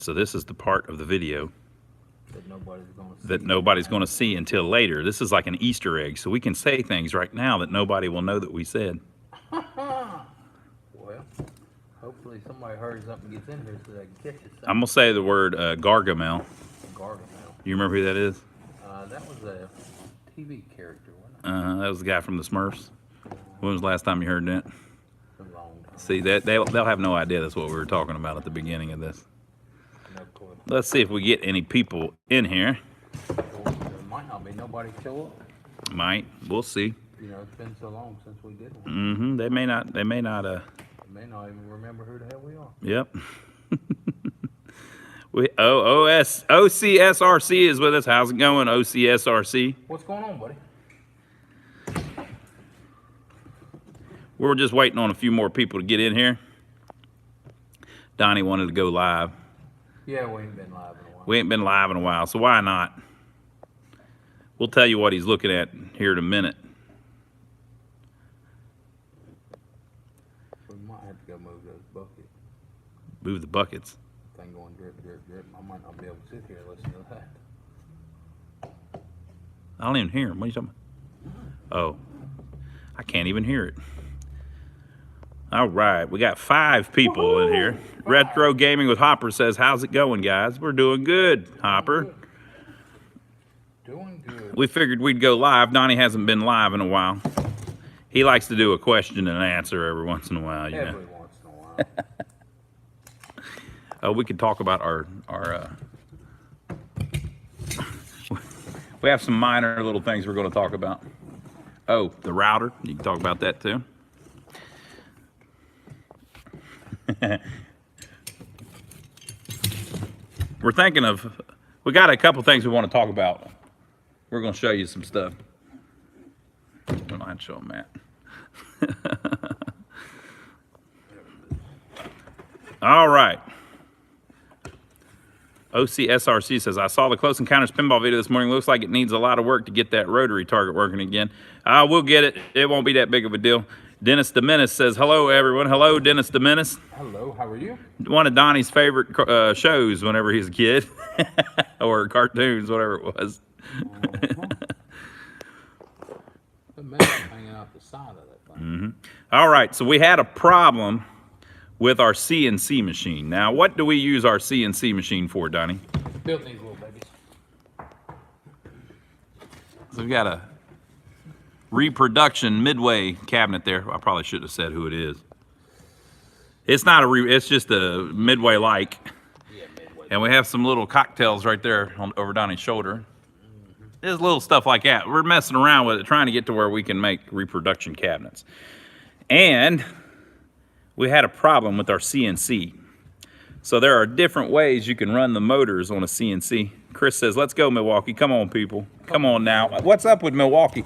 So this is the part of the video that nobody's going to see. until later. This is like an Easter egg, so we can say things right now that nobody will know that we said. Well, hopefully somebody hurries up and gets in here so they can catch us. I'm gonna say the word Gargamel. Gargamel. You remember who that is? That was a TV character, wasn't That was the guy from the Smurfs. When was the last time you heard that? it? A long time. See, they'll have no idea that's what we were talking about at the beginning of this. No clue. Let's see if we get any people in here. There might not be nobody show up. Might. We'll see. You know, it's been so long since we did one. They may not. They may not even remember who the hell we are. Yep. OCSRC is with us. How's it going, OCSRC? What's going on, buddy? We're just waiting on a few more people to get in here. Donnie wanted to go live. Yeah, we ain't been live in a while. We ain't been live in a while, so why not? We'll tell you what he's looking at here in a minute. We might have to go move those buckets. Move the buckets. Thing going drip, drip, drip. I might not be able to sit here and listen to that. I don't even hear him. What are you talking about? Oh, I can't even hear it. All right, we got 5 people in here. Retro Gaming with Hopper says, how's it going, guys? We're doing good, Hopper. Doing good. We figured we'd go live. Donnie hasn't been live in a while. He likes to do a question and answer every once in a while, you know. Every once in a while. We could talk about our we have some minor little things we're going to talk about. Oh, the router. You can talk about that too. We're thinking of, we got a couple things we want to talk about. We're going to show you some stuff. Don't mind showing Matt. All right. OCSRC says, I saw the Close Encounters pinball video this morning. Looks like it needs a lot of work to get that rotary target working again. We'll get it. It won't be that big of a deal. Dennis the Menace says, hello, everyone. Hello, Dennis the Menace. Hello, how are you? One of Donnie's favorite shows whenever he was a kid. Or cartoons, whatever it was. The man's hanging out the side of that thing. All right, so we had a problem with our CNC machine. Now, what do we use our CNC machine for, Donnie? Build these little babies. So we've got a reproduction midway cabinet there. I probably should have said who it is. It's not it's just a midway like. Yeah, midway. And we have some little cocktails right there over Donnie's shoulder. There's little stuff like that. We're messing around with it, trying to get to where we can make reproduction cabinets. And we had a problem with our CNC. So there are different ways you can run the motors on a CNC. Chris says, let's go, Milwaukee. Come on, people. Come on now. What's up with Milwaukee?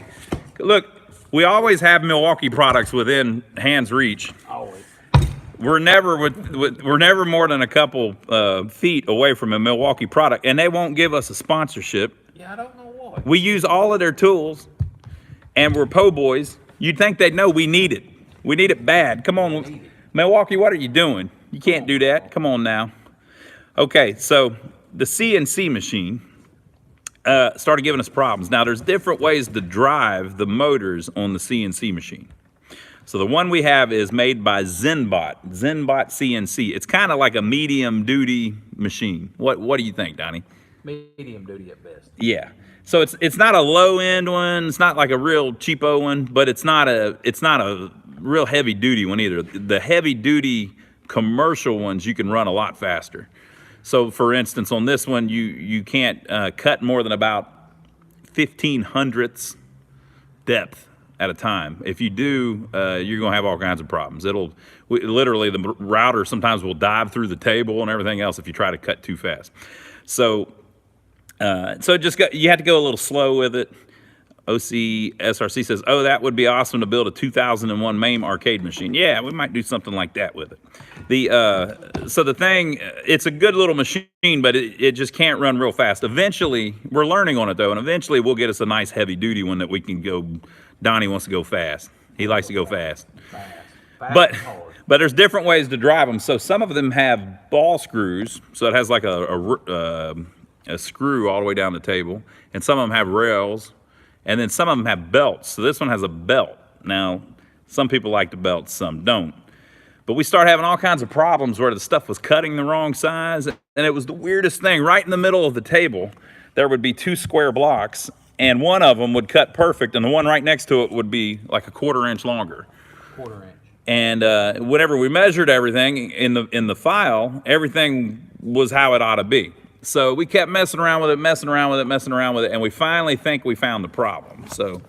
Look, we always have Milwaukee products within hand's reach. Always. We're never we're never more than a couple feet away from a Milwaukee product, and they won't give us a sponsorship. Yeah, I don't know why. We use all of their tools, and we're po' boys. You'd think they'd know we need it. We need it bad. Come on, Milwaukee, what are you doing? You can't do that. Come on now. Okay, so the CNC machine started giving us problems. Now, there's different ways to drive the motors on the CNC machine. So the one we have is made by ZenBot CNC. It's kind of like a medium-duty machine. What do you think, Donnie? Medium duty at best. Yeah. So it's not a low-end one. It's not like a real cheapo one, but it's not a real heavy-duty one either. The heavy-duty commercial ones you can run a lot faster. So for instance, on this one, you can't cut more than about 1/1500ths depth at a time. If you do, you're gonna have all kinds of problems. Literally the router sometimes will dive through the table and everything else if you try to cut too fast. So you have to go a little slow with it. OCSRC says, oh, that would be awesome to build a 2001 MAME arcade machine. Yeah, we might do something like that with it. So the thing, it's a good little machine, but it just can't run real fast. Eventually, we're learning on it though, and eventually we'll get us a nice heavy duty one that we can go. Donnie wants to go fast. He likes to go fast. Fast But there's different ways to drive them. So some of them have ball screws, so it has like a screw all the way down the table, and some of them have rails, and then some of them have belts. So this one has a belt. Now, some people like the belts, some don't. But we started having all kinds of problems where the stuff was cutting the wrong size, and it was the weirdest thing. Right in the middle of the table, there would be 2 square blocks, and one of them would cut perfect, and the one right next to it would be like a 1/4 inch longer. 1/4 inch. And whenever we measured everything in the file, everything was how it ought to be. So we kept messing around with it, and we finally think we found the problem. So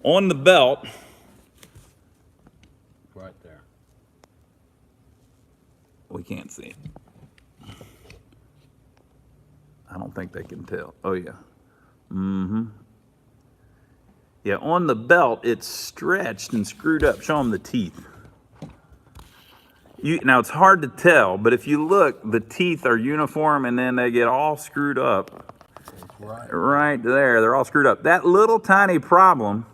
on the belt, Right there. we can't see it. I don't think they can tell. Oh yeah. Yeah, on the belt, it's stretched and screwed up. Show them the teeth. Now, it's hard to tell, but if you look, the teeth are uniform, and then they get all screwed up. Right there, they're all screwed up. That little tiny problem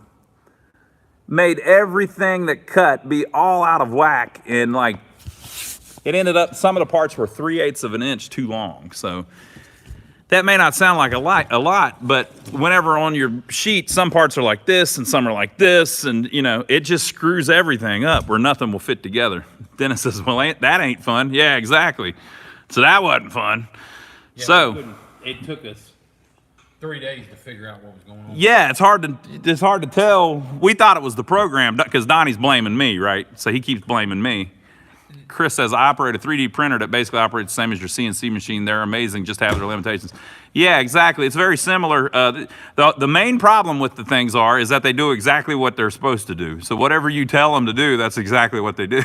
made everything that cut be all out of whack, and like, it ended up, some of the parts were 3/8 of an inch too long. So that may not sound like a lot, but whenever on your sheet, some parts are like this and some are like this, and you know, it just screws everything up where nothing will fit together. Dennis says, well, that ain't fun. Yeah, exactly. So that wasn't fun. Yeah, So it took us 3 days to figure out what was going on. yeah, it's hard to tell. We thought it was the program because Donnie's blaming me, right? So he keeps blaming me. Chris says, I operate a 3D printer that basically operates the same as your CNC machine. They're amazing, just have their limitations. Yeah, exactly. It's very similar. The main problem with the things is that they do exactly what they're supposed to do. So whatever you tell them to do, that's exactly what they do.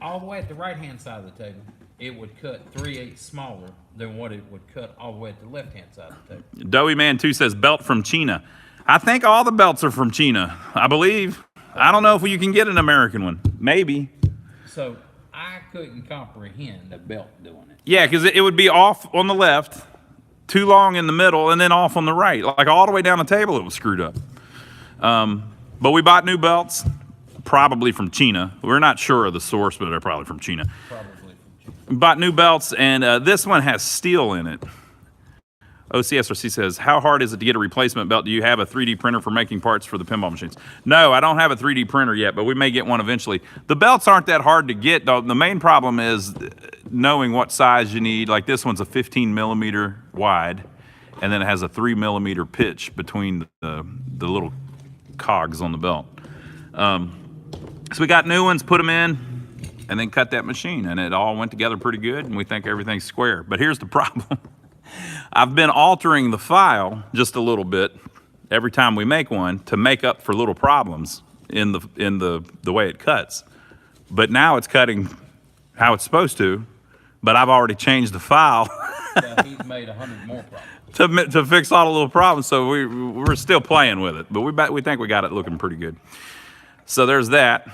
All the way at the right-hand side of the table, it would cut 3/8 smaller than what it would cut all the way at the left-hand side of the table. Doughy Man 2 says, belt from China. I think all the belts are from China, I believe. I don't know if you can get an American one. Maybe. So I couldn't comprehend the belt doing it. Yeah, because it would be off on the left, too long in the middle, and then off on the right. Like all the way down the table, it was screwed up. But we bought new belts, probably from China. We're not sure of the source, but they're probably from China. Probably from China. We bought new belts, and this one has steel in it. OCSRC says, how hard is it to get a replacement belt? Do you have a 3D printer for making parts for the pinball machines? No, I don't have a 3D printer yet, but we may get one eventually. The belts aren't that hard to get, though. The main problem is knowing what size you need. Like this one's a 15 millimeter wide, and then it has a 3 millimeter pitch between the little cogs on the belt. So we got new ones, put them in, and then cut that machine, and it all went together pretty good, and we think everything's square. But here's the problem. I've been altering the file just a little bit every time we make one to make up for little problems in the way it cuts. But now it's cutting how it's supposed to, but I've already changed the file Yeah, he's made 100 more problems. to fix all the little problems. So we're still playing with it, but we think we got it looking pretty good. So there's that,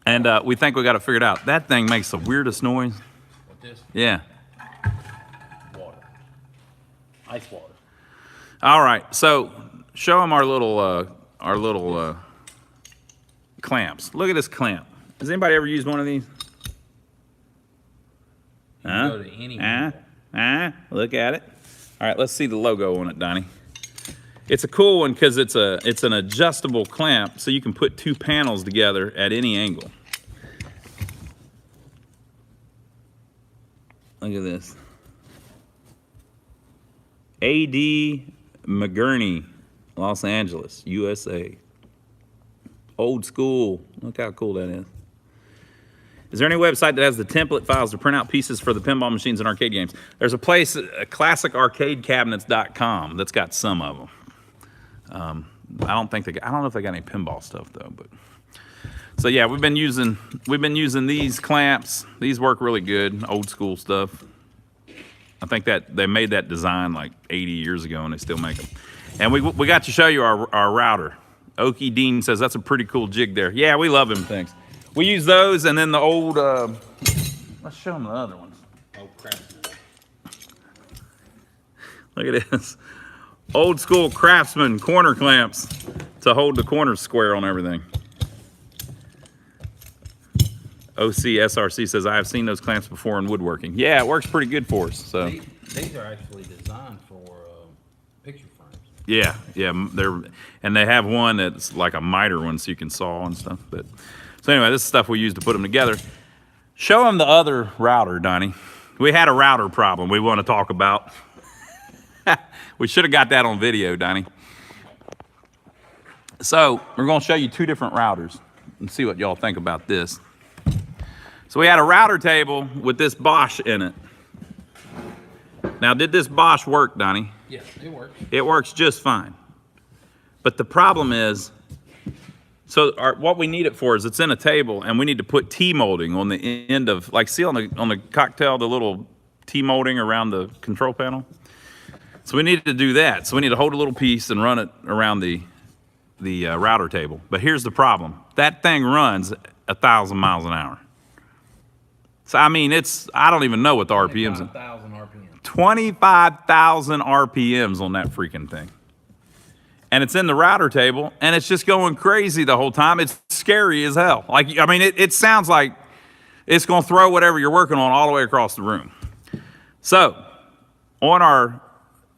and we think we got it figured out. That thing makes the weirdest noise. With this Yeah. water, ice water. All right, so show them our little clamps. Look at this clamp. Has anybody ever used one of these? You can go to any angle. Look at it. All right, let's see the logo on it, Donnie. It's a cool one because it's an adjustable clamp, so you can put 2 panels together at any angle. Look at this. A.D. McGurney, Los Angeles, USA. Old school. Look how cool that is. Is there any website that has the template files to print out pieces for the pinball machines and arcade games? There's a place, classicarcadecabinets.com, that's got some of them. I don't know if they got any pinball stuff though. But so yeah, we've been using these clamps. These work really good, old school stuff. I think that they made that design like 80 years ago, and they still make them. And we got to show you our router. Okie Dean says that's a pretty cool jig there. Yeah, we love them things. We use those, and then the old. Let's show them the other ones. Oh, crap. Look at this. Old school Craftsman corner clamps to hold the corners square on everything. OCSRC says, I have seen those clamps before in woodworking. Yeah, it works pretty good for us. So These are actually designed for picture frames. yeah, and they have one that's like a miter one, so you can saw and stuff. But so anyway, this is stuff we use to put them together. Show them the other router, Donnie. We had a router problem we want to talk about. We should have got that on video, Donnie. So we're going to show you two different routers and see what y'all think about this. So we had a router table with this Bosch in it. Now, did this Bosch work, Donnie? Yes, it works. It works just fine. But the problem is, what we need it for is it's in a table, and we need to put T-molding on the end of, like, see on the cocktail, the little T-molding around the control panel? So we needed to do that. So we need to hold a little piece and run it around the router table. But here's the problem. That thing runs 1,000 miles an hour. So, I mean, I don't even know what the RPMs are. 25,000 RPMs. 25,000 RPMs on that freaking thing. And it's in the router table, and it's just going crazy the whole time. It's scary as hell. Like, I mean, it sounds like it's going to throw whatever you're working on all the way across the room. So, on our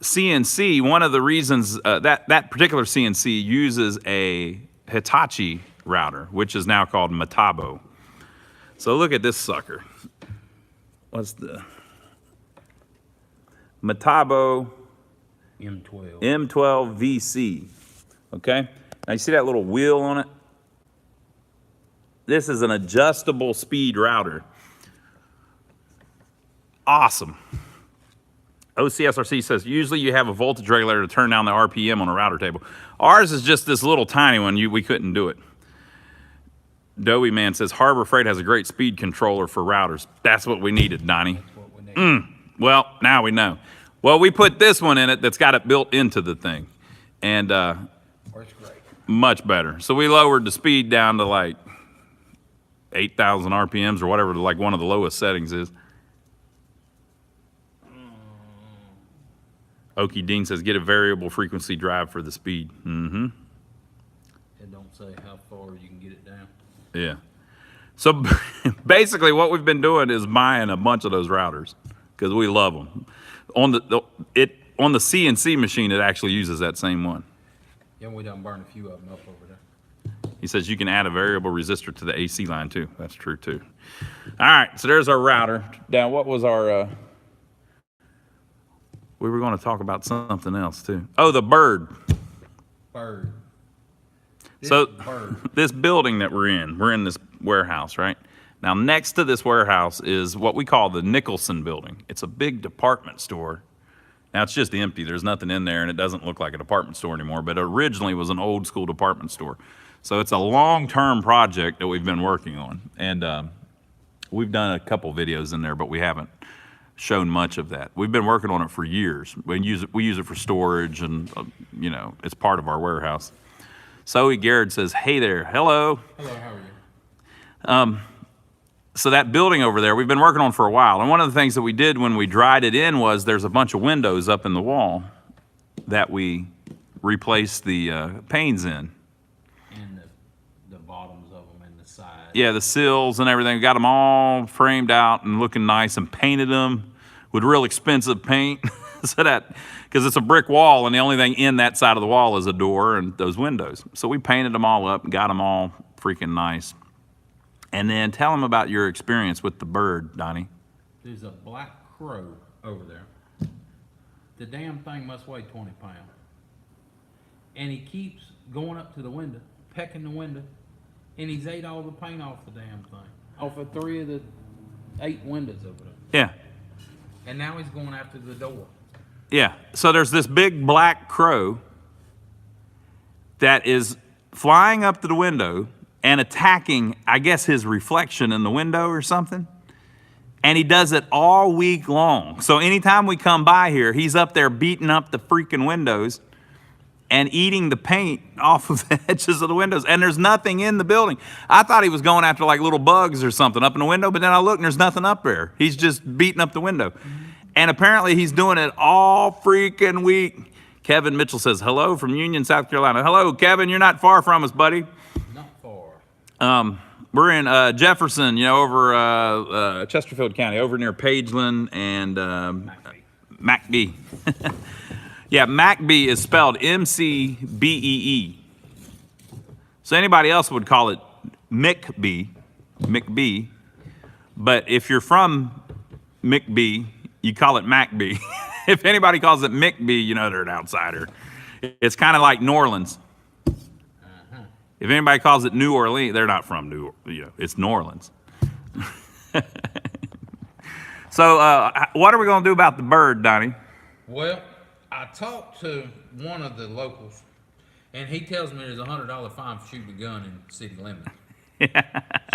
CNC, one of the reasons that particular CNC uses a Hitachi router, which is now called Metabo. So look at this sucker. What's the Metabo M12 VC? Okay. Now you see that little wheel on it? This is an adjustable speed router. Awesome. OCSRC says, usually you have a voltage regulator to turn down the RPM on a router table. Ours is just this little tiny one. We couldn't do it. Dowie Man says, Harbor Freight has a great speed controller for routers. That's what we needed, Donnie. That's what we need. Well, now we know. Well, we put this one in it that's got it built into the thing. And Works great. much better. So we lowered the speed down to like 8,000 RPMs or whatever, like one of the lowest settings is. Okie Dean says, get a variable frequency drive for the speed. Mm-hmm. It don't say how far you can get it down. Yeah. So basically what we've been doing is buying a bunch of those routers because we love them. On the CNC machine, it actually uses that same one. Yeah, we done burn a few of them up over there. He says you can add a variable resistor to the AC line too. That's true too. All right, so there's our router. Now, what was our... we were going to talk about something else too. Oh, the bird. Bird. This building that we're in this warehouse, right? Now, next to this warehouse is what we call the Nicholson building. It's a big department store. Now, it's just empty. There's nothing in there, and it doesn't look like a department store anymore, but it originally was an old school department store. So it's a long-term project that we've been working on, and we've done a couple videos in there, but we haven't shown much of that. We've been working on it for years. We use it for storage, and it's part of our warehouse. Zoe Garrett says, hey there, hello. Hello, how are you? So that building over there, we've been working on for a while. And one of the things that we did when we dried it in was there's a bunch of windows up in the wall that we replaced the panes in. And the bottoms of them and the sides. Yeah, the sills and everything. We got them all framed out and looking nice and painted them with real expensive paint. Because it's a brick wall and the only thing in that side of the wall is a door and those windows. So we painted them all up and got them all freaking nice. And then tell them about your experience with the bird, Donnie. There's a black crow over there. The damn thing must weigh 20 pounds. And he keeps going up to the window, pecking the window, and he's ate all the paint off the damn thing. Off of 3 of the 8 windows over there. Yeah. And now he's going after the door. Yeah, so there's this big black crow that is flying up to the window and attacking, I guess, his reflection in the window or something. And he does it all week long. So anytime we come by here, he's up there beating up the freaking windows and eating the paint off of the edges of the windows. And there's nothing in the building. I thought he was going after like little bugs or something up in the window, but then I looked and there's nothing up there. He's just beating up the window. And apparently he's doing it all freaking week. Kevin Mitchell says, hello from Union, South Carolina. Hello, Kevin. You're not far from us, buddy. Not far. We're in Jefferson, over Chesterfield County, over near Pageland and McBee. Yeah, McBee is spelled McBee. So anybody else would call it McBee. But if you're from McBee, you call it McBee. If anybody calls it McBee, they're an outsider. It's kind of like New Orleans. If anybody calls it New Orleans, they're not from it's New Orleans. So what are we going to do about the bird, Donnie? Well, I talked to one of the locals, and he tells me there's a $100 fine for shooting a gun in city limits.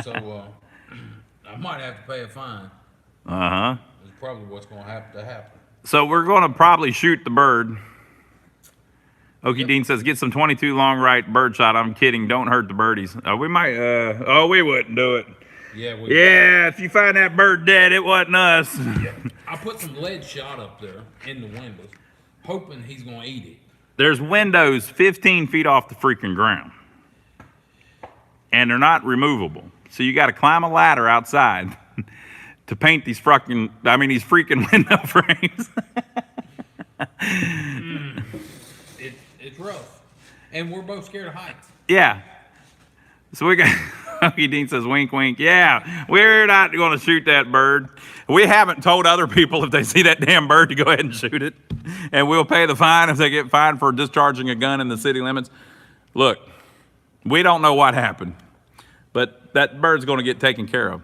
So I might have to pay a fine. That's probably what's going to have to happen. So we're going to probably shoot the bird. Okie Dean says, get some 22 long right bird shot. I'm kidding. Don't hurt the birdies. We might, we wouldn't do it. Yeah, if you find that bird dead, it wasn't us. Yeah. I put some lead shot up there in the windows, hoping he's going to eat it. There's windows 15 feet off the freaking ground. And they're not removable. So you got to climb a ladder outside to paint these freaking window frames. It's rough. And we're both scared of heights. Yeah. So we got, Dean says, wink, wink. Yeah, we're not going to shoot that bird. We haven't told other people if they see that damn bird to go ahead and shoot it. And we'll pay the fine if they get fined for discharging a gun in the city limits. Look, we don't know what happened, but that bird's going to get taken care of.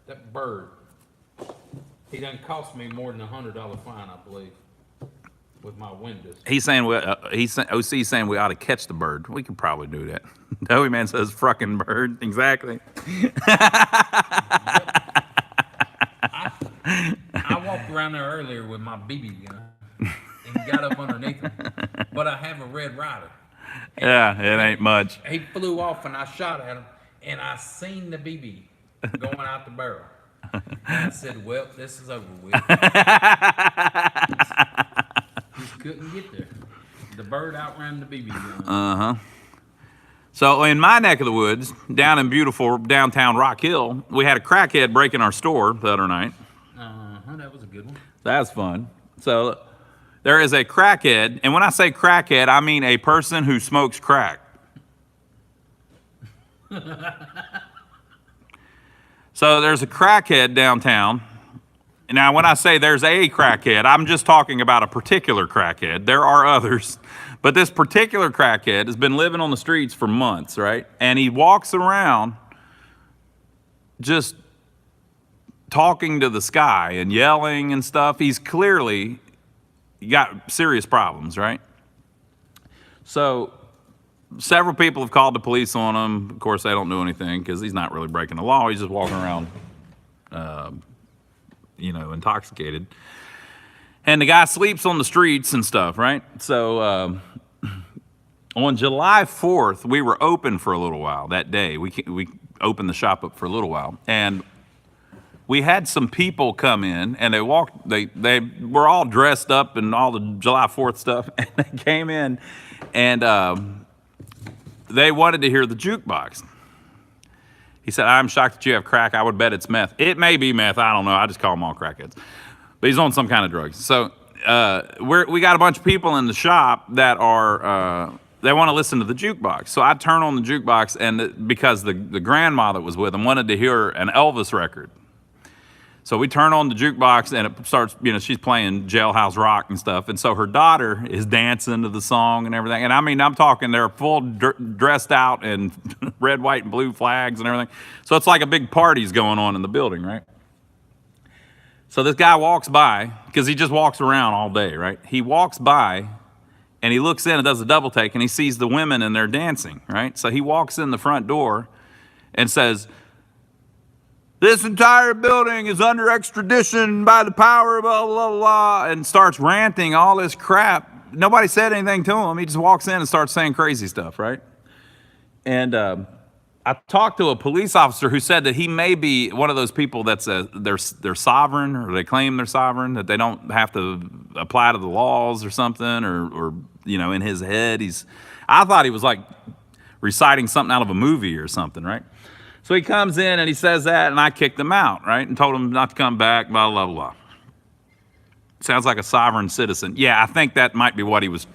That bird, he done cost me more than a $100 fine, I believe, with my windows. He's saying OC's saying we ought to catch the bird. We could probably do that. Dowie Man says frickin' bird. Exactly. I walked around there earlier with my BB gun and got up underneath him, but I have a Red Ryder. Yeah, it ain't much. He flew off and I shot at him, and I seen the BB going out the barrel. And I said, well, this is over with. Just couldn't get there. The bird outran the BB gun. So in my neck of the woods, down in beautiful downtown Rock Hill, we had a crackhead break in our store the other night. That was a good one. That's fun. So there is a crackhead, and when I say crackhead, I mean a person who smokes crack. So there's a crackhead downtown. Now, when I say there's a crackhead, I'm just talking about a particular crackhead. There are others. But this particular crackhead has been living on the streets for months, right? And he walks around just talking to the sky and yelling and stuff. He's clearly got serious problems, right? So several people have called the police on him. Of course, they don't do anything because he's not really breaking the law. He's just walking around, intoxicated. And the guy sleeps on the streets and stuff, right? So on July 4th, we were open for a little while that day. We opened the shop up for a little while. And we had some people come in, and they were all dressed up in all the July 4th stuff. And they came in, and they wanted to hear the jukebox. He said, I'm shocked that you have crack. I would bet it's meth. It may be meth. I don't know. I just call them all crackheads. But he's on some kind of drugs. So we got a bunch of people in the shop that are, they want to listen to the jukebox. So I turn on the jukebox, and because the grandma that was with him wanted to hear an Elvis record. So we turn on the jukebox, and it starts, she's playing Jailhouse Rock and stuff. And so her daughter is dancing to the song and everything. And I'm talking, they're full dressed out in red, white, and blue flags and everything. So it's like a big party's going on in the building, right? So this guy walks by, because he just walks around all day, right? He walks by, and he looks in and does a double take, and he sees the women, and they're dancing, right? So he walks in the front door and says, this entire building is under extradition by the power of blah, blah, blah, and starts ranting all this crap. Nobody said anything to him. He just walks in and starts saying crazy stuff, right? And I talked to a police officer who said that he may be one of those people that's they're sovereign, or they claim they're sovereign, that they don't have to apply to the laws or something, or in his head, I thought he was like reciting something out of a movie or something, right? So he comes in and he says that, and I kicked him out, right? And told him not to come back, blah, blah, blah. Sounds like a sovereign citizen. Yeah, I think that might be what he was,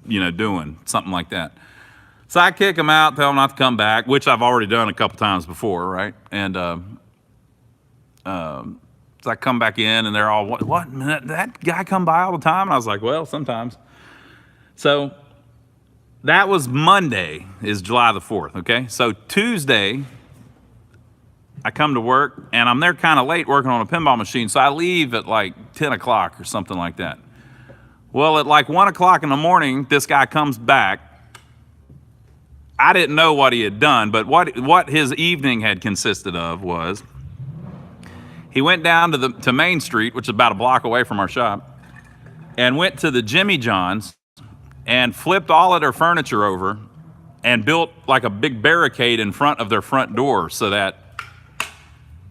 doing, something like that. So I kick him out, tell him not to come back, which I've already done a couple times before, right? And so I come back in, and they're all, what? That guy come by all the time? And I was like, well, sometimes. So that was Monday, is July the 4th, okay? So Tuesday, I come to work, and I'm there kind of late working on a pinball machine, so I leave at like 10 o'clock or something like that. Well, at like 1 o'clock in the morning, this guy comes back. I didn't know what he had done, but what his evening had consisted of was he went down to Main Street, which is about a block away from our shop, and went to the Jimmy John's and flipped all of their furniture over and built like a big barricade in front of their front door so that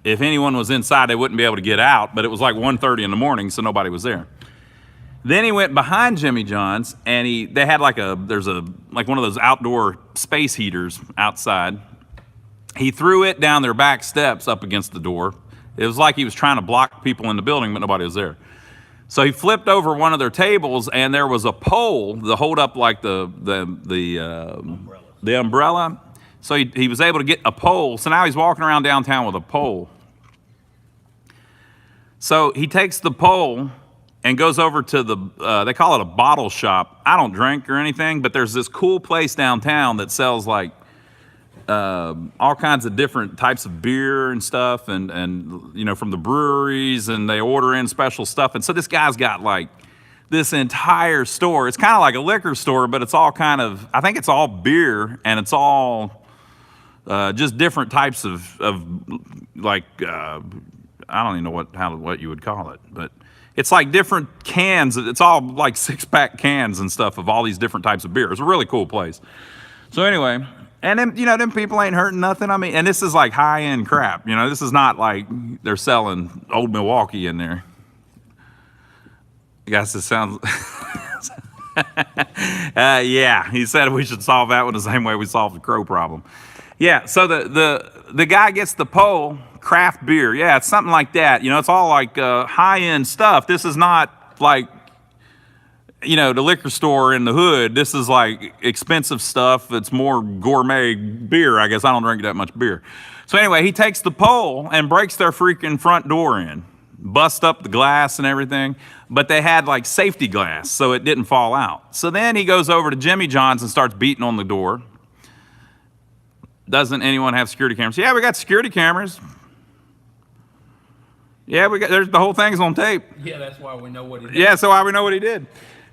if anyone was inside, they wouldn't be able to get out, but it was like 1:30 in the morning, so nobody was there. Then he went behind Jimmy John's, and they had there's one of those outdoor space heaters outside. He threw it down their back steps up against the door. It was like he was trying to block people in the building, but nobody was there. So he flipped over one of their tables, and there was a pole to hold up like the umbrella. So he was able to get a pole. So now he's walking around downtown with a pole. So he takes the pole and goes over to they call it a bottle shop. I don't drink or anything, but there's this cool place downtown that sells like all kinds of different types of beer and stuff, and from the breweries, and they order in special stuff. And so this guy's got like this entire store. It's kind of like a liquor store, but it's all I think it's all beer, and it's all just different types of like, I don't even know what you would call it, but it's like different cans. It's all like 6-pack cans and stuff of all these different types of beer. It's a really cool place. So anyway, and then, them people ain't hurting nothing. I mean, and this is like high-end crap. This is not like they're selling Old Milwaukee in there. I guess it sounds, yeah, he said we should solve that one the same way we solved the crow problem. Yeah, so the guy gets the pole, craft beer. Yeah, it's something like that. It's all like high-end stuff. This is not like, the liquor store in the hood. This is like expensive stuff. It's more gourmet beer. I guess I don't drink that much beer. So anyway, he takes the pole and breaks their freaking front door in, bust up the glass and everything. But they had like safety glass, so it didn't fall out. So then he goes over to Jimmy John's and starts beating on the door. Doesn't anyone have security cameras? Yeah, we got security cameras. Yeah, the whole thing's on tape. Yeah, that's why we know what he did. Yeah, so why we know what he did.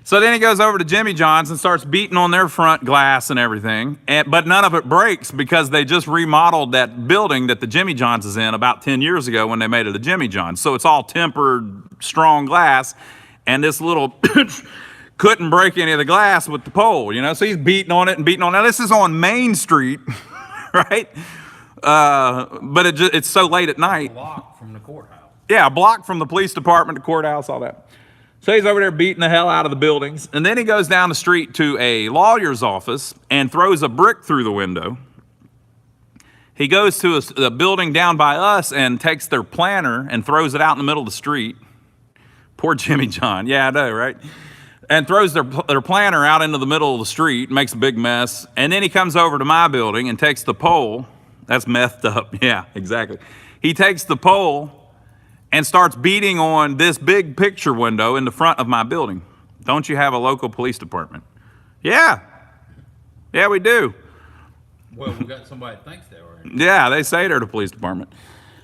So then he goes over to Jimmy John's and starts beating on their front glass and everything. But none of it breaks because they just remodeled that building that the Jimmy John's is in about 10 years ago when they made it a Jimmy John's. So it's all tempered, strong glass. And this little couldn't break any of the glass with the pole, So he's beating on it and beating on it. Now, this is on Main Street, right? But it's so late at night. A block from the courthouse. Yeah, a block from the police department, the courthouse, all that. So he's over there beating the hell out of the buildings. And then he goes down the street to a lawyer's office and throws a brick through the window. He goes to a building down by us and takes their planter and throws it out in the middle of the street. Poor Jimmy John. Yeah, I know, right? And throws their planter out into the middle of the street, makes a big mess. And then he comes over to my building and takes the pole. That's methed up. Yeah, exactly. He takes the pole and starts beating on this big picture window in the front of my building. Don't you have a local police department? Yeah. Yeah, we do. Well, we got somebody that thinks they were. Yeah, they say they're the police department.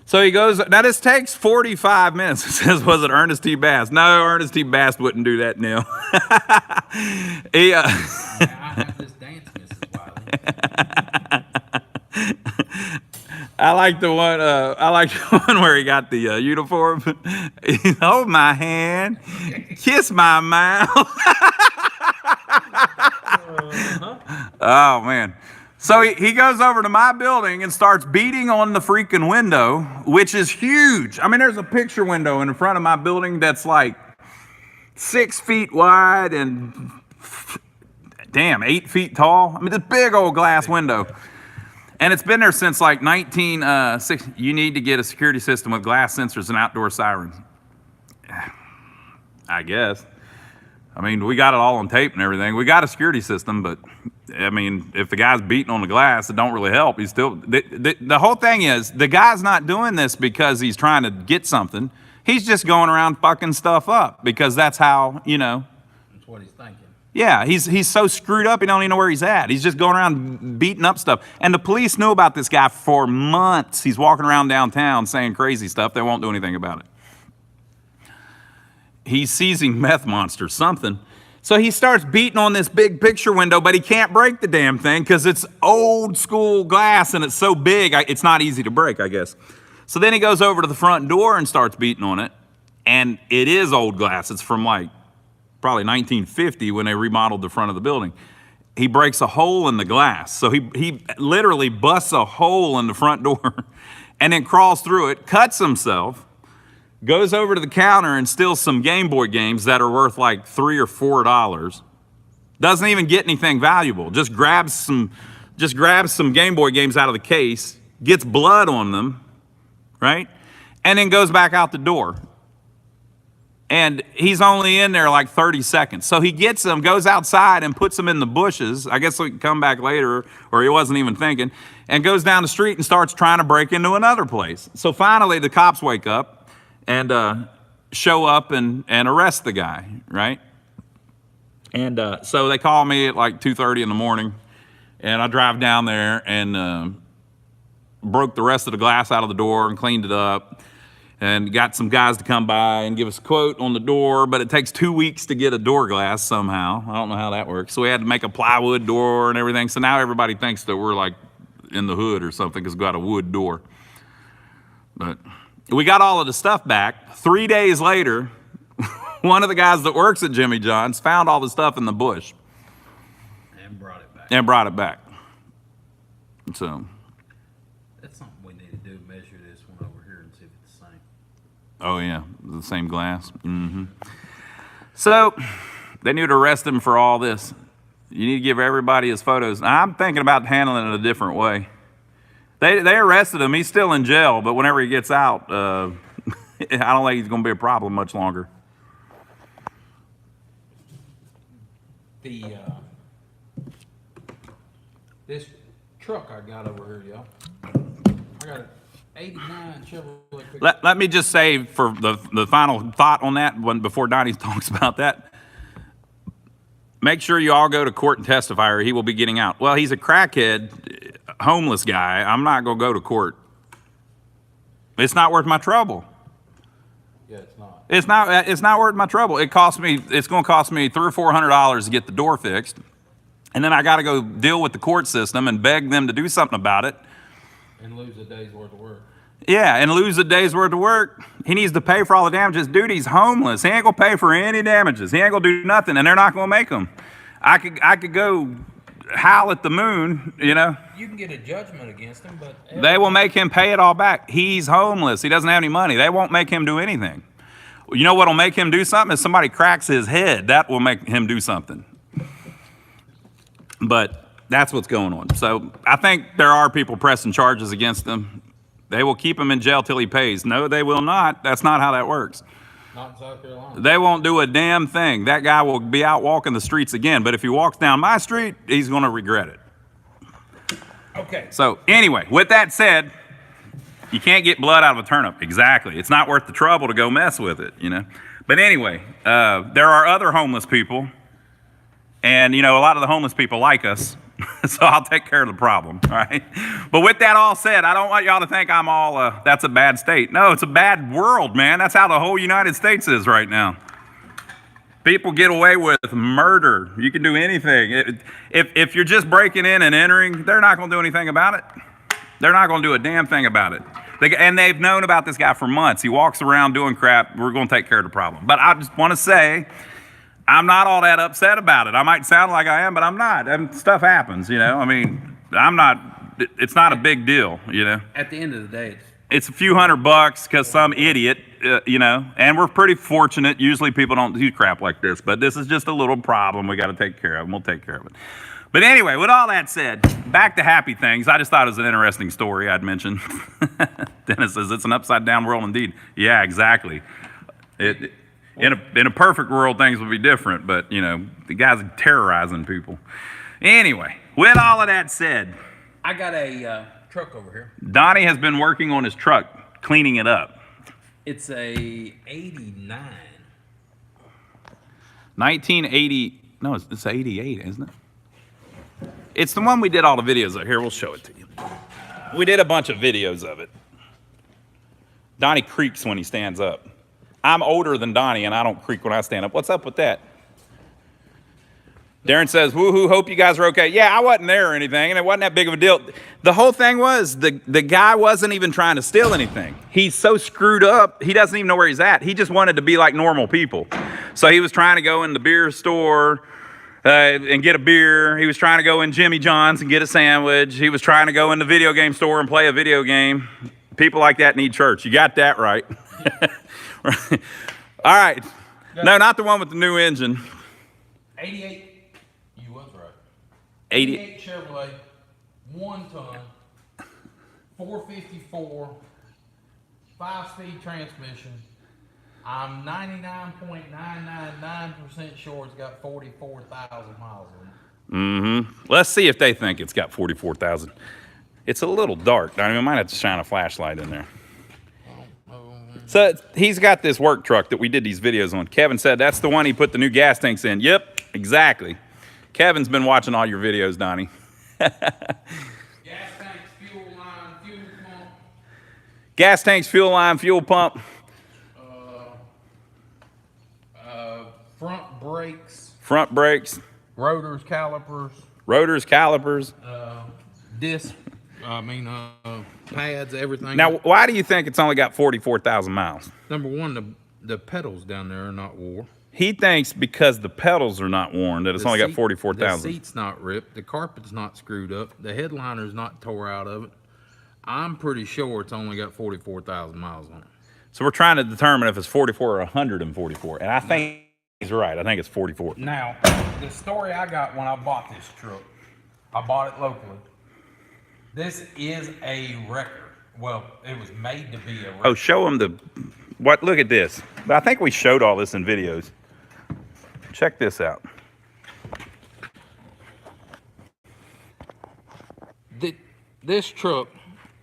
So he goes, now this takes 45 minutes. It says, was it Ernest T. Bass? No, Ernest T. Bass wouldn't do that now. I have this dance, Mrs. Wiley. I like the one where he got the uniform. Hold my hand, kiss my mouth. Oh man. So he goes over to my building and starts beating on the freaking window, which is huge. I mean, there's a picture window in front of my building that's like 6 feet wide and 8 feet tall. I mean, this big old glass window. And it's been there since like 1960. You need to get a security system with glass sensors and outdoor sirens. I guess. I mean, we got it all on tape and everything. We got a security system, but I mean, if the guy's beating on the glass, it don't really help. He's still, the whole thing is, the guy's not doing this because he's trying to get something. He's just going around fucking stuff up because that's how, you know. That's what he's thinking. Yeah, he's so screwed up, he don't even know where he's at. He's just going around beating up stuff. And the police knew about this guy for months. He's walking around downtown saying crazy stuff. They won't do anything about it. He's seizing meth monsters, something. So he starts beating on this big picture window, but he can't break the damn thing because it's old school glass and it's so big, it's not easy to break, I guess. So then he goes over to the front door and starts beating on it. And it is old glass. It's from like probably 1950 when they remodeled the front of the building. He breaks a hole in the glass. So he literally busts a hole in the front door and then crawls through it, cuts himself, goes over to the counter and steals some Game Boy games that are worth like $3 or $4. Doesn't even get anything valuable. Just grabs some Game Boy games out of the case, gets blood on them, right? And then goes back out the door. And he's only in there like 30 seconds. So he gets them, goes outside and puts them in the bushes. I guess he can come back later, or he wasn't even thinking, and goes down the street and starts trying to break into another place. So finally the cops wake up and show up and arrest the guy, right? And so they call me at like 2:30 in the morning, and I drive down there and broke the rest of the glass out of the door and cleaned it up. And got some guys to come by and give us a quote on the door, but it takes 2 weeks to get a door glass somehow. I don't know how that works. So we had to make a plywood door and everything. So now everybody thinks that we're like in the hood or something because we got a wood door. But we got all of the stuff back. 3 days later, one of the guys that works at Jimmy John's found all the stuff in the bush. And brought it back. And brought it back. So. That's something we need to do, measure this one over here and see if it's the same. Oh yeah, the same glass. Mm-hmm. So they need to arrest him for all this. You need to give everybody his photos. Now, I'm thinking about handling it a different way. They arrested him. He's still in jail, but whenever he gets out, I don't think he's going to be a problem much longer. This truck I got over here, y'all. I got an 89 Chevrolet pickup. Let me just say for the final thought on that, before Donnie talks about that, make sure you all go to court and testify or he will be getting out. Well, he's a crackhead, homeless guy. I'm not going to go to court. It's not worth my trouble. Yeah, it's not. It's not worth my trouble. It's going to cost me $300 or $400 to get the door fixed. And then I got to go deal with the court system and beg them to do something about it. And lose a day's worth of work. Yeah, and lose a day's worth of work. He needs to pay for all the damages. Dude, he's homeless. He ain't gonna pay for any damages. He ain't gonna do nothing, and they're not gonna make him. I could go howl at the moon, you know. You can get a judgment against him, but they will make him pay it all back. He's homeless. He doesn't have any money. They won't make him do anything. You know what'll make him do something? If somebody cracks his head, that will make him do something. But that's what's going on. So I think there are people pressing charges against him. They will keep him in jail till he pays. No, they will not. That's not how that works. not in South Carolina. They won't do a damn thing. That guy will be out walking the streets again. But if he walks down my street, he's going to regret it. Okay. So anyway, with that said, you can't get blood out of a turnip. Exactly. It's not worth the trouble to go mess with it, you know. But anyway, there are other homeless people. And, you know, a lot of the homeless people like us. So I'll take care of the problem, all right? But with that all said, I don't want y'all to think I'm all, that's a bad state. No, it's a bad world, man. That's how the whole United States is right now. People get away with murder. You can do anything. If you're just breaking in and entering, they're not going to do anything about it. They're not going to do a damn thing about it. And they've known about this guy for months. He walks around doing crap. We're going to take care of the problem. But I just want to say, I'm not all that upset about it. I might sound like I am, but I'm not. Stuff happens, you know. I mean, it's not a big deal, you know. At the end of the day, it's a few $100 because some idiot, you know, and we're pretty fortunate. Usually people don't do crap like this, but this is just a little problem we got to take care of, and we'll take care of it. But anyway, with all that said, back to happy things. I just thought it was an interesting story I'd mention. Dennis says it's an upside down world indeed. Yeah, exactly. In a perfect world, things would be different, but you know, the guy's terrorizing people. Anyway, with all of that said, I got a truck over here. Donnie has been working on his truck, cleaning it up. It's a 89. 1980, no, it's 88, isn't it? It's the one we did all the videos of. Here, we'll show it to you. We did a bunch of videos of it. Donnie creaks when he stands up. I'm older than Donnie, and I don't creak when I stand up. What's up with that? Darren says, woohoo, hope you guys are okay. Yeah, I wasn't there or anything, and it wasn't that big of a deal. The whole thing was, the guy wasn't even trying to steal anything. He's so screwed up, he doesn't even know where he's at. He just wanted to be like normal people. So he was trying to go in the beer store, and get a beer. He was trying to go in Jimmy John's and get a sandwich. He was trying to go in the video game store and play a video game. People like that need church. You got that right. All right. No, not the one with the new engine. 88. You was right. 88 Chevrolet, 1 ton, 454, 5-speed transmission. I'm 99.999% sure it's got 44,000 miles on it. Mm-hmm. Let's see if they think it's got 44,000. It's a little dark. I mean, I might have to shine a flashlight in there. So he's got this work truck that we did these videos on. Kevin said that's the one he put the new gas tanks in. Yep, exactly. Kevin's been watching all your videos, Donnie. Gas tanks, fuel line, fuel pump. Gas tanks, fuel line, fuel pump. Front brakes. Front brakes. Rotors, calipers. Rotors, calipers. Disc. Pads, everything. Now, why do you think it's only got 44,000 miles? Number one, the pedals down there are not wore. He thinks because the pedals are not worn that it's only got 44,000. The seat's not ripped. The carpet's not screwed up. The headliner's not tore out of it. I'm pretty sure it's only got 44,000 miles on it. So we're trying to determine if it's 44 or 144. And I think he's right. I think it's 44. Now, the story I got when I bought this truck, I bought it locally. This is a wrecker. Well, it was made to be a wrecker. Oh, show him the, what, look at this. I think we showed all this in videos. Check this out. This truck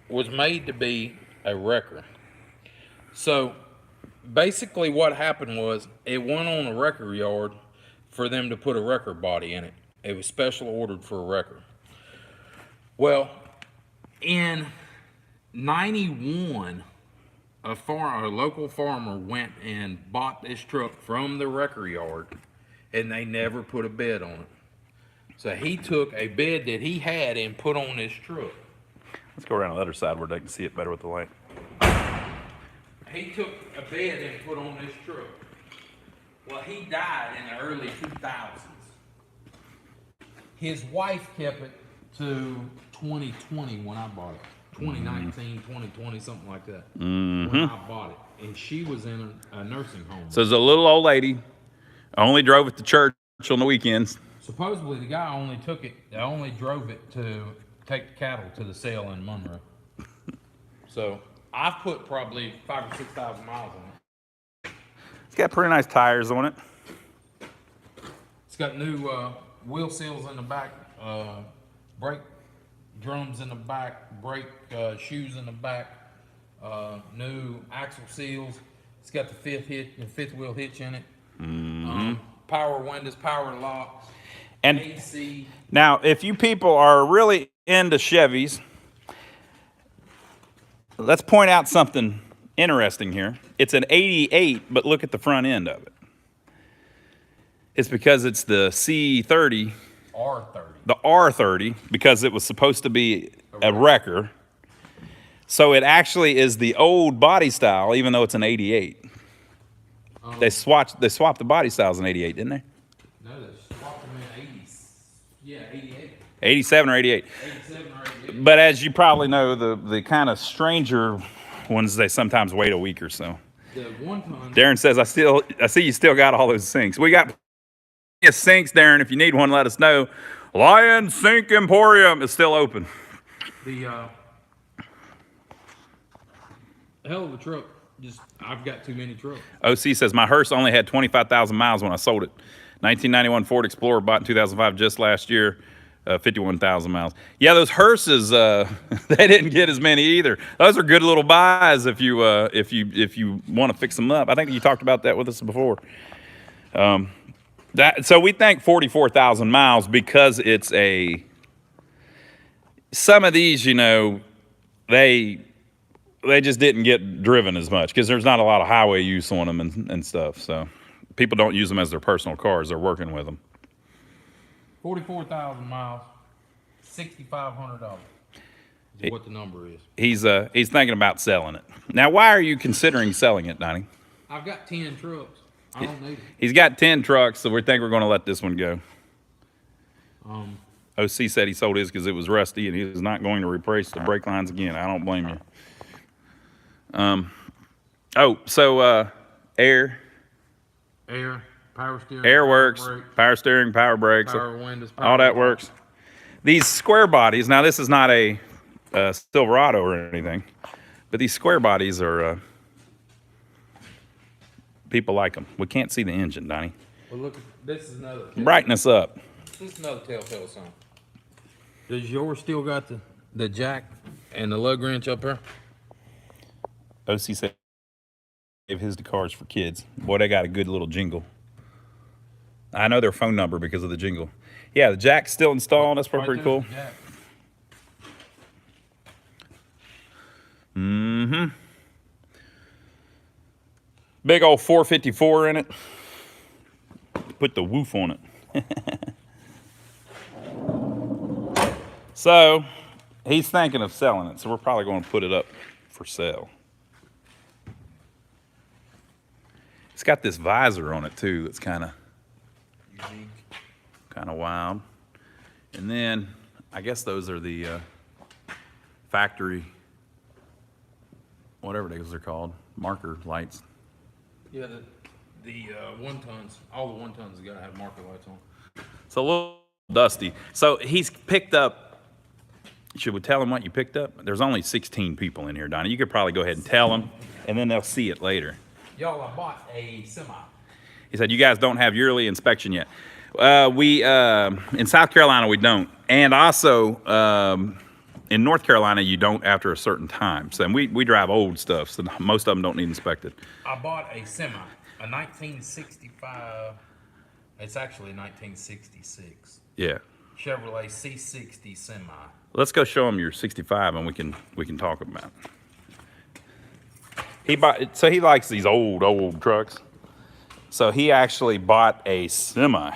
was made to be a wrecker. So basically what happened was it went on a wrecker yard for them to put a wrecker body in it. It was special ordered for a wrecker. Well, in 91, a local farmer went and bought this truck from the wrecker yard, and they never put a bed on it. So he took a bed that he had and put on this truck. Let's go around the other side where they can see it better with the light. He took a bed and put on this truck. Well, he died in the early 2000s. His wife kept it to 2020 when I bought it. 2019, 2020, something like that. When I bought it. And she was in a nursing home. So there's a little old lady, only drove it to church on the weekends. Supposedly the guy only drove it to take the cattle to the sale in Monroe. So I've put probably 5,000 or 6,000 miles on it. It's got pretty nice tires on it. It's got new wheel seals in the back, brake drums in the back, brake shoes in the back, new axle seals. It's got the fifth wheel hitch in it. Power windows, power locks, and AC. Now, if you people are really into Chevys, let's point out something interesting here. It's an 88, but look at the front end of it. It's because it's the C30. R30. The R30, because it was supposed to be a wrecker. So it actually is the old body style, even though it's an 88. They swapped the body styles in 88, didn't they? No, they swapped them in 80s. Yeah, 88. 87 or 88. 87 or 88. But as you probably know, the kind of stranger ones, they sometimes wait a week or so. The one ton. Darren says, I see you still got all those sinks. We got sinks, Darren. If you need one, let us know. Lion Sink Emporium is still open. The hell of a truck. Just I've got too many trucks. OC says my hearse only had 25,000 miles when I sold it. 1991 Ford Explorer bought in 2005 just last year. 51,000 miles. Yeah, those hearses, they didn't get as many either. Those are good little buys if you want to fix them up. I think you talked about that with us before. So we think 44,000 miles because it's some of these, you know, they just didn't get driven as much because there's not a lot of highway use on them and stuff. So people don't use them as their personal cars. They're working with them. 44,000 miles, $6,500 is what the number is. He's thinking about selling it. Now, why are you considering selling it, Donnie? I've got 10 trucks. I don't need it. He's got 10 trucks, so we think we're going to let this one go. OC said he sold his because it was rusty, and he was not going to replace the brake lines again. I don't blame you. Air, power steering, air works, brakes, power steering, power brakes, power windows, all that works. These square bodies, now this is not a Silverado or anything, but these square bodies are, people like them. We can't see the engine, Donnie. Well, look, this is another. Brighten us up. This is another telltale sign. Does yours still got the jack and the lug wrench up there? OC said gave his to Cars for Kids. Boy, they got a good little jingle. I know their phone number because of the jingle. Yeah, the jack's still installed. That's pretty cool. Mm-hmm. Big old 454 in it. Put the woof on it. So, he's thinking of selling it, so we're probably going to put it up for sale. It's got this visor on it, too, that's kind of unique, kind of wild. And then, I guess those are the factory, whatever those are called, marker lights. Yeah, the 1 tons, all the 1 tons have got to have marker lights on. It's a little dusty. So he's picked up, should we tell him what you picked up? There's only 16 people in here, Donnie. You could probably go ahead and tell them, and then they'll see it later. Y'all, I bought a semi. He said, you guys don't have yearly inspection yet. In South Carolina, we don't. And also, in North Carolina, you don't after a certain time. So we drive old stuff, so most of them don't need inspected. I bought a semi, a 1965, it's actually 1966. Yeah. Chevrolet C60 semi. Let's go show him your 65 and we can talk about it. So he likes these old trucks. So he actually bought a semi.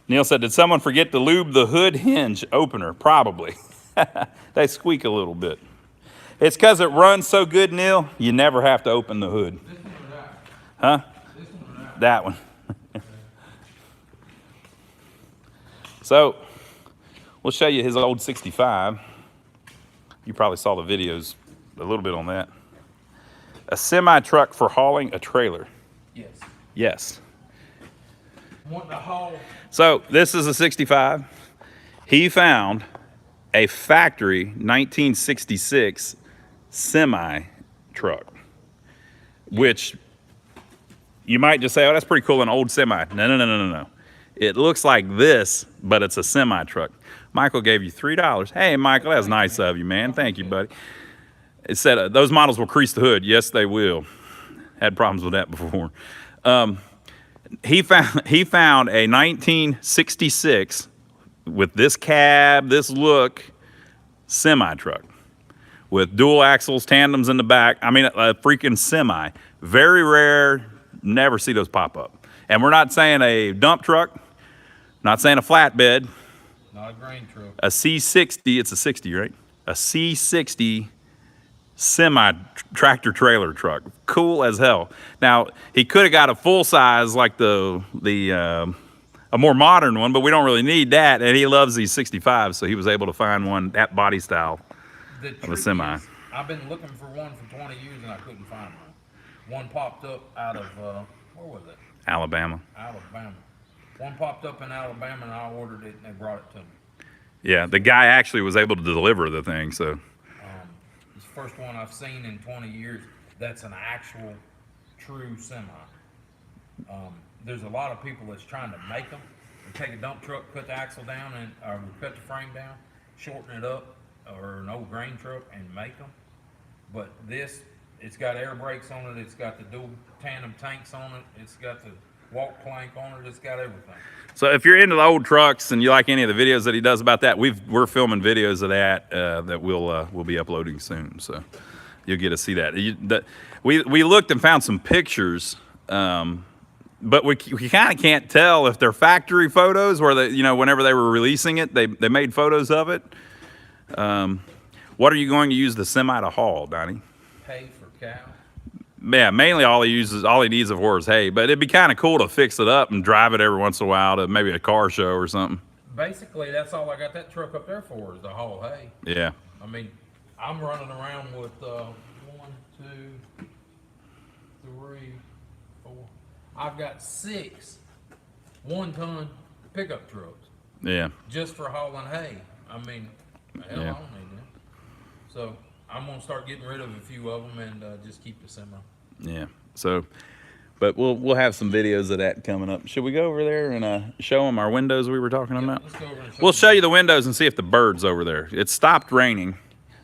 Neil said, did someone forget to lube the hood hinge opener? Probably. They squeak a little bit. It's because it runs so good, Neil, you never have to open the hood. This one or that? Huh? This one or that? That one. So, we'll show you his old 65. You probably saw the videos a little bit on that. A semi-truck for hauling a trailer. Yes. Yes. Want to haul? So, this is a 65. He found a factory 1966 semi-truck, which you might just say, oh, that's pretty cool, an old semi. No. It looks like this, but it's a semi-truck. Michael gave you $3. Hey, Michael, that's nice of you, man. Thank you, buddy. It said those models will crease the hood. Yes, they will. Had problems with that before. He found a 1966 with this cab, this look, semi-truck with dual axles, tandems in the back. I mean, a freaking semi. Very rare. Never see those pop up. And we're not saying a dump truck. Not saying a flatbed. Not a grain truck. A C60, it's a 60, right? A C60 semi-tractor trailer truck. Cool as hell. Now, he could have got a full size like a more modern one, but we don't really need that. And he loves these 65s, so he was able to find one, that body style of a semi. I've been looking for one for 20 years and I couldn't find one. One popped up out of, where was it? Alabama. One popped up in Alabama, and I ordered it, and they brought it to me. Yeah, the guy actually was able to deliver the thing, so. It's the first one I've seen in 20 years that's an actual, true semi. There's a lot of people that's trying to make them. They take a dump truck, cut the axle down, or cut the frame down, shorten it up, or an old grain truck, and make them. But this, it's got air brakes on it. It's got the dual tandem tanks on it. It's got the walk plank on it. It's got everything. So if you're into the old trucks and you like any of the videos that he does about that, we're filming videos of that that we'll be uploading soon. So you'll get to see that. We looked and found some pictures, but we kind of can't tell if they're factory photos where they, whenever they were releasing it, they made photos of it. What are you going to use the semi to haul, Donnie? Hay for cows. Yeah, mainly all he needs of is hay, but it'd be kind of cool to fix it up and drive it every once in a while to maybe a car show or something. Basically, that's all I got that truck up there for, is to haul hay. Yeah. I mean, I'm running around with 1, 2, 3, 4. I've got 6 1-ton pickup trucks. Yeah. Just for hauling hay. I mean, hell, Yeah. I don't need that. So I'm gonna start getting rid of a few of them and just keep the semi. Yeah. So, but we'll have some videos of that coming up. Should we go over there and show them our windows we were talking about? Let's go over and We'll show you the windows and see if the bird's over there. It stopped raining,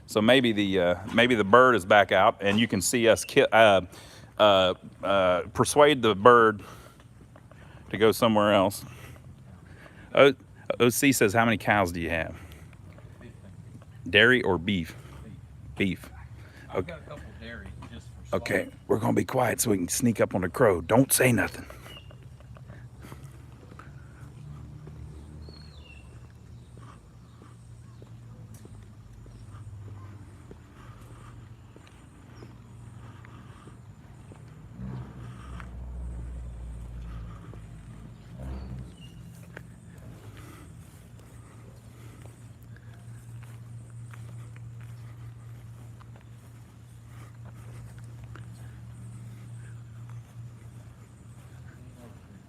so maybe the bird is back out, and you can see us persuade the bird to go somewhere else. OC says, how many cows do you have? 15. Dairy or beef? Beef. I've got a couple of dairies just for Okay, we're gonna be quiet so we can sneak up on the crow. Don't say nothing.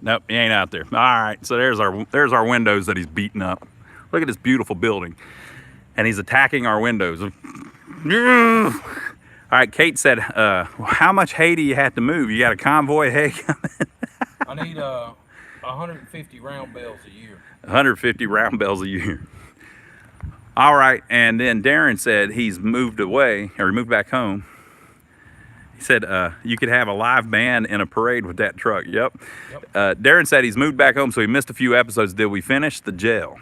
Nope, he ain't out there. All right, so there's our windows that he's beating up. Look at this beautiful building. And he's attacking our windows. All right, Kate said, how much hay do you have to move? You got a convoy of hay coming? I need 150 round bales a year. 150 round bales a year. All right, and then Darren said he's moved away, or he moved back home. He said you could have a live band in a parade with that truck. Yep. Darren said he's moved back home, so he missed a few episodes. Did we finish the jail?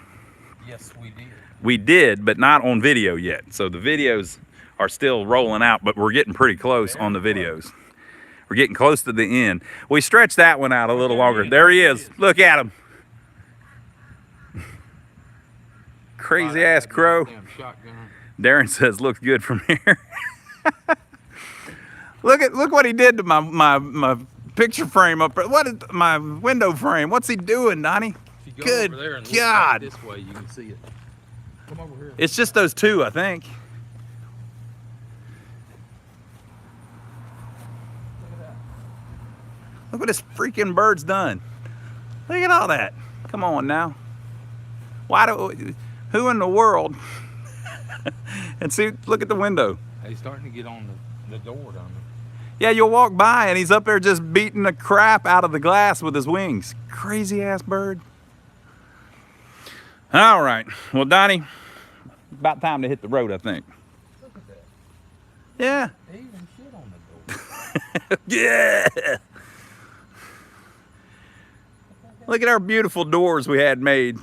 Yes, we did. We did, but not on video yet. So the videos are still rolling out, but we're getting pretty close on the videos. We're getting close to the end. We stretched that one out a little longer. There he is. Look at him. Crazy ass crow. Damn shotgun. Darren says looks good from here. Look what he did to my picture frame up there. What is my window frame? What's he doing, Donnie? If you go Good over there and God. look this way, you can see it. Come over here. It's just those two, I think. Look at that. Look what this freaking bird's done. Look at all that. Come on now. Who in the world? And see, look at the window. He's starting to get on the door down there. Yeah, you'll walk by and he's up there just beating the crap out of the glass with his wings. Crazy ass bird. All right. Well, Donnie, about time to hit the road, I think. Look at that. Yeah. They even shit on the door. Yeah. Look at our beautiful doors we had made.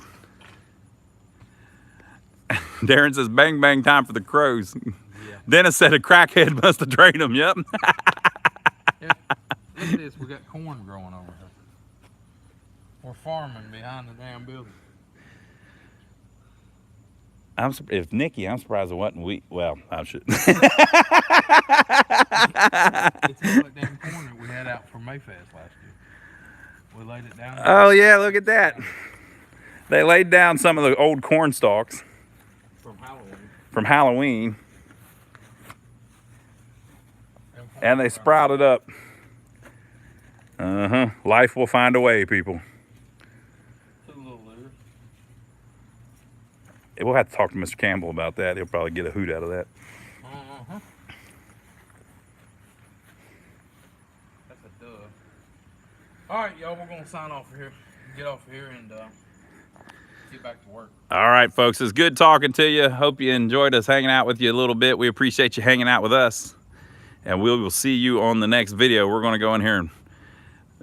Darren says, bang, bang, time for the crows. Yeah. Dennis said a crackhead must have trained him. Yep. Yeah. Look at this. We got corn growing over here. We're farming behind the damn building. If Nikki, I'm surprised it wasn't wheat. Well, I should. It's all that damn corn that we had out for Mayfest last year. We laid it down. Oh yeah, look at that. They laid down some of the old corn stalks From Halloween. And they sprouted up. Life will find a way, people. We'll have to talk to Mr. Campbell about that. He'll probably get a hoot out of that. That's a dub. All right, y'all, we're gonna sign off here. Get off here and get back to work. All right, folks, it's good talking to you. Hope you enjoyed us hanging out with you a little bit. We appreciate you hanging out with us, and we will see you on the next video. We're going to go in here, and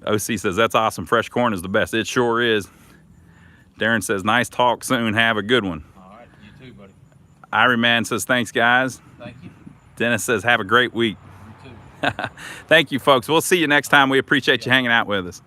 OC says, that's awesome. Fresh corn is the best. It sure is. Darren says, nice talk soon. Have a good one. All right, you too, buddy. Irie Man says, thanks, guys. Thank you. Dennis says, have a great week. You too. Thank you, folks. We'll see you next time. We appreciate you hanging out with us.